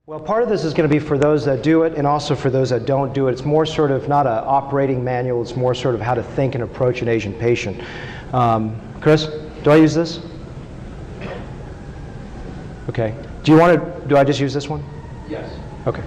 Well, part of this is going to be for those that do it and also for those that don't do it. It's more sort of not an operating manual, it's more sort of how to think and approach an Asian patient. Chris, do I use this? Okay. Do I just use this one? Yes. Okay.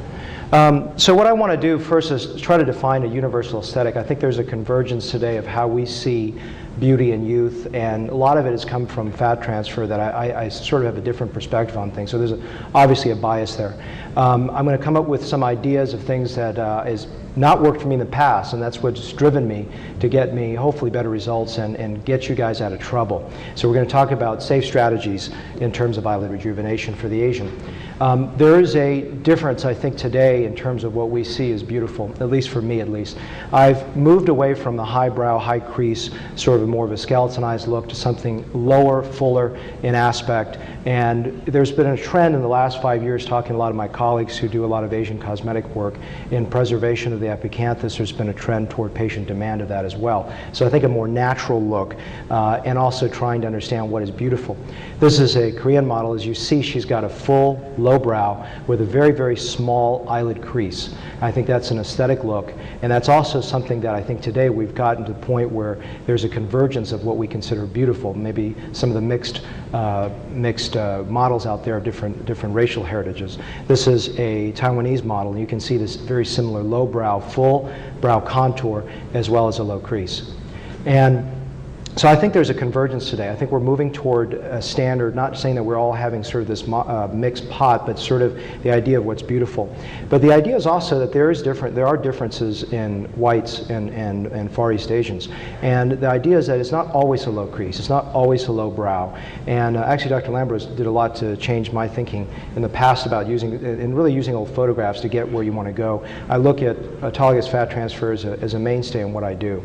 So what I want to do first is try to define a universal aesthetic. I think there's a convergence today of how we see beauty and youth, and a lot of it has come from fat transfer that I sort of have a different perspective on things. So there's obviously a bias there. I'm going to come up with some ideas of things that has not worked for me in the past, and that's what's driven me to get me hopefully better results and get you guys out of trouble. So we're going to talk about safe strategies in terms of eyelid rejuvenation for the Asian. There is a difference, I think, today in terms of what we see as beautiful, at least for me at least. I've moved away from the high brow, high crease, sort of more of a skeletonized look to something lower, fuller in aspect. And there's been a trend in the last 5 years, talking to a lot of my colleagues who do a lot of Asian cosmetic work in preservation of the epicanthus. There's been a trend toward patient demand of that as well. So I think a more natural look and also trying to understand what is beautiful. This is a Korean model. As you see, she's got a full low brow with a very, very small eyelid crease. I think that's an aesthetic look, and that's also something that I think today we've gotten to the point where there's a convergence of what we consider beautiful. Maybe some of the mixed models out there of different racial heritages. This is a Taiwanese model, and you can see this very similar low brow, full brow contour, as well as a low crease. And so I think there's a convergence today. I think we're moving toward a standard, not saying that we're all having sort of this mixed pot, but sort of the idea of what's beautiful. But the idea is also that there are differences in whites and Far East Asians. And the idea is that it's not always a low crease, it's not always a low brow. And actually Dr. Lambros did a lot to change my thinking in the past about really using old photographs to get where you want to go. I look at autologous fat transfer as a mainstay in what I do.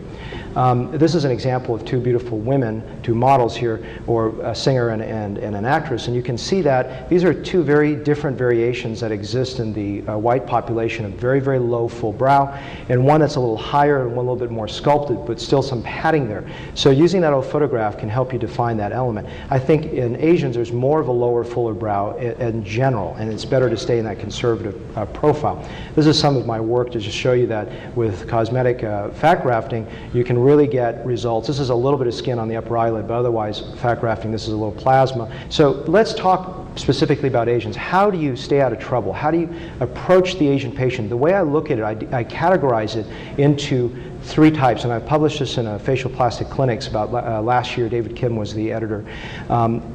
This is an example of two beautiful women, two models here, or a singer and an actress, and you can see that these are two very different variations that exist in the white population, of very, very low full brow, and one that's a little higher and one a little bit more sculpted, but still some padding there. So using that old photograph can help you define that element. I think in Asians there's more of a lower, fuller brow in general, and it's better to stay in that conservative profile. This is some of my work to just show you that with cosmetic fat grafting, you can really get results. This is a little bit of skin on the upper eyelid, but otherwise fat grafting, this is a little plasma. So let's talk specifically about Asians. How do you stay out of trouble? How do you approach the Asian patient? The way I look at it, I categorize it into three types, and I published this in a Facial Plastic Clinics about last year. David Kim was the editor.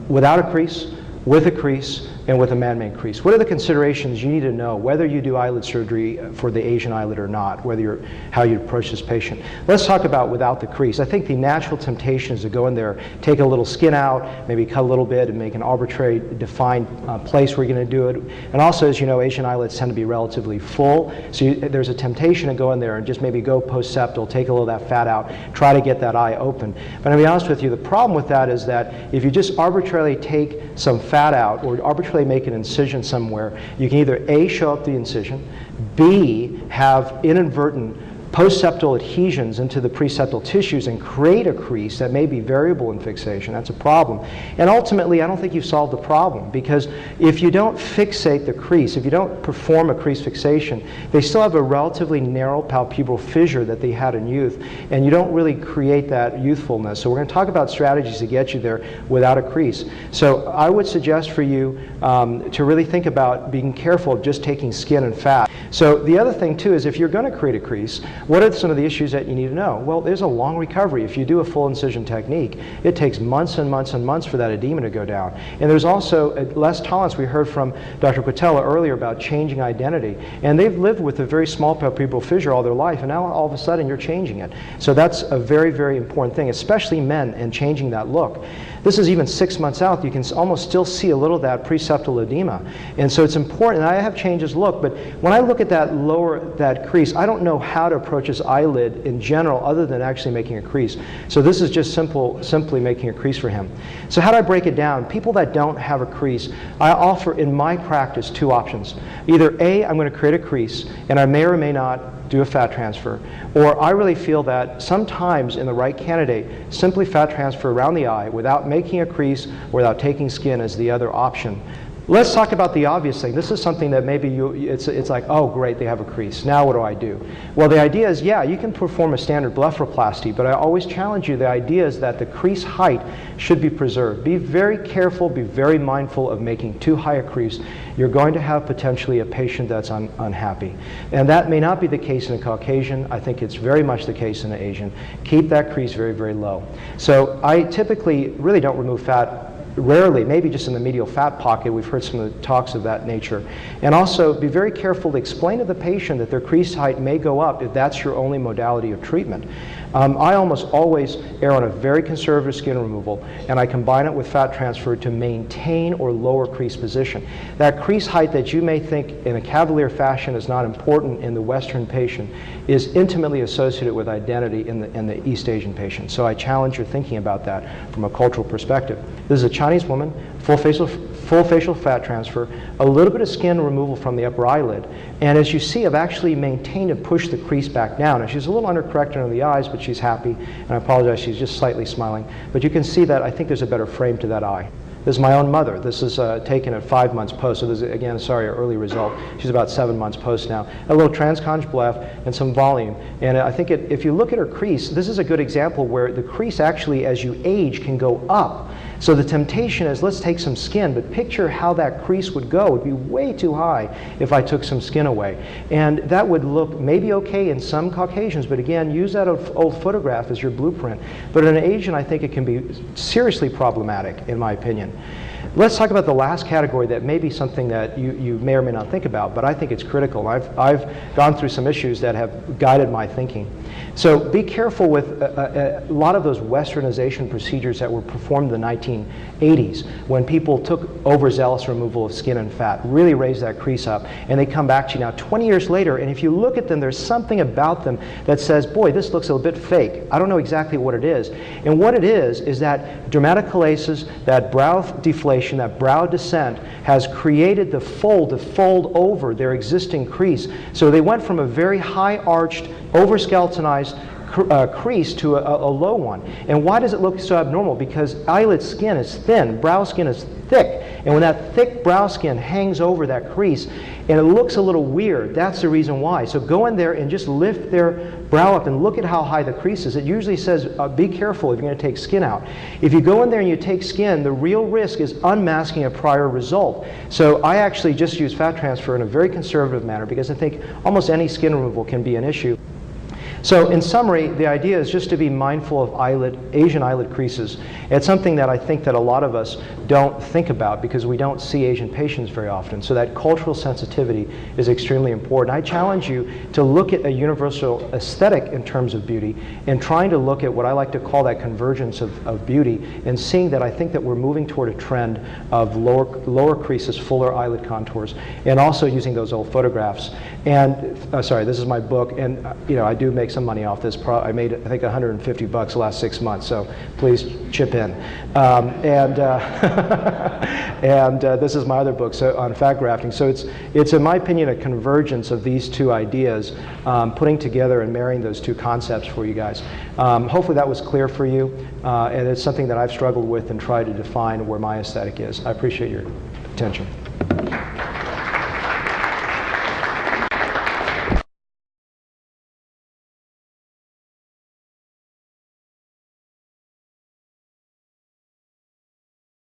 Without a crease, with a crease, and with a man-made crease. What are the considerations you need to know whether you do eyelid surgery for the Asian eyelid or not, how you approach this patient? Let's talk about without the crease. I think the natural temptation is to go in there, take a little skin out, maybe cut a little bit and make an arbitrary defined place where you're going to do it. And also, as you know, Asian eyelids tend to be relatively full, so there's a temptation to go in there and just maybe go post-septal, take a little of that fat out, try to get that eye open. But I'll be honest with you, the problem with that is that if you just arbitrarily take some fat out or arbitrarily make an incision somewhere, you can either A, show up the incision, B, have inadvertent post-septal adhesions into the preseptal tissues and create a crease that may be variable in fixation. That's a problem. And ultimately, I don't think you've solved the problem, because if you don't fixate the crease, if you don't perform a crease fixation, they still have a relatively narrow palpebral fissure that they had in youth, and you don't really create that youthfulness. So we're going to talk about strategies to get you there without a crease. So I would suggest for you to really think about being careful of just taking skin and fat. So the other thing too is, if you're going to create a crease, what are some of the issues that you need to know? Well, there's a long recovery. If you do a full incision technique, it takes months and months and months for that edema to go down. And there's also less tolerance. We heard from Dr. Quatela earlier about changing identity. And they've lived with a very small palpebral fissure all their life, and now all of a sudden you're changing it. So that's a very, very important thing, especially men, and changing that look. This is even 6 months out. You can almost still see a little of that preseptal edema. And so it's important. And I have changed his look, but when I look at that crease, I don't know how to approach his eyelid in general other than actually making a crease. So this is just simply making a crease for him. So how do I break it down? People that don't have a crease, I offer in my practice two options. Either A, I'm going to create a crease, and I may or may not do a fat transfer, or I really feel that sometimes in the right candidate, simply fat transfer around the eye without making a crease, without taking skin, is the other option. Let's talk about the obvious thing. This is something that maybe it's like, oh great, they have a crease. Now what do I do? Well, the idea is, yeah, you can perform a standard blepharoplasty, but I always challenge you, the idea is that the crease height should be preserved. Be very careful, be very mindful of making too high a crease. You're going to have potentially a patient that's unhappy. And that may not be the case in a Caucasian. I think it's very much the case in an Asian. Keep that crease very, very low. So I typically really don't remove fat. Rarely, maybe just in the medial fat pocket. We've heard some of the talks of that nature. And also be very careful to explain to the patient that their crease height may go up if that's your only modality of treatment. I almost always err on a very conservative skin removal, and I combine it with fat transfer to maintain or lower crease position. That crease height that you may think in a cavalier fashion is not important in the Western patient is intimately associated with identity in the East Asian patient. So I challenge your thinking about that from a cultural perspective. This is a Chinese woman, full facial fat transfer, a little bit of skin removal from the upper eyelid, and as you see, I've actually maintained and pushed the crease back down. And she's a little undercorrected on the eyes, but she's happy, and I apologize, she's just slightly smiling. But you can see that I think there's a better frame to that eye. This is my own mother. This is taken at 5 months post, so this is, again, sorry, an early result. She's about 7 months post now. A little transconj bleph and some volume. And I think if you look at her crease, this is a good example where the crease actually, as you age, can go up. So the temptation is, let's take some skin, but picture how that crease would go. It would be way too high if I took some skin away. And that would look maybe okay in some Caucasians, but again, use that old photograph as your blueprint. But in an Asian, I think it can be seriously problematic, in my opinion. Let's talk about the last category that may be something that you may or may not think about, but I think it's critical. I've gone through some issues that have guided my thinking. So be careful with a lot of those westernization procedures that were performed in the 1980s when people took overzealous removal of skin and fat, really raised that crease up, and they come back to you now 20 years later, and if you look at them, there's something about them that says, boy, this looks a little bit fake. I don't know exactly what it is. And what it is that dermatochalasis, that brow deflation, that brow descent has created the fold to fold over their existing crease. So they went from a very high arched, over-skeletonized crease to a low one. And why does it look so abnormal? Because eyelid skin is thin, brow skin is thick. And when that thick brow skin hangs over that crease and it looks a little weird, that's the reason why. So go in there and just lift their brow up and look at how high the crease is. It usually says, be careful if you're going to take skin out. If you go in there and you take skin, the real risk is unmasking a prior result. So I actually just use fat transfer in a very conservative manner because I think almost any skin removal can be an issue. So in summary, the idea is just to be mindful of Asian eyelid creases. It's something that I think that a lot of us don't think about because we don't see Asian patients very often. So that cultural sensitivity is extremely important. I challenge you to look at a universal aesthetic in terms of beauty and trying to look at what I like to call that convergence of beauty and seeing that I think that we're moving toward a trend of lower creases, fuller eyelid contours, and also using those old photographs. And sorry, this is my book, and I do make some money off this. I made, I think, $150 the last 6 months, so please chip in. And this is my other book on fat grafting. So it's, in my opinion, a convergence of these two ideas, putting together and marrying those two concepts for you guys. Hopefully that was clear for you, and it's something that I've struggled with and tried to define where my aesthetic is. I appreciate your attention.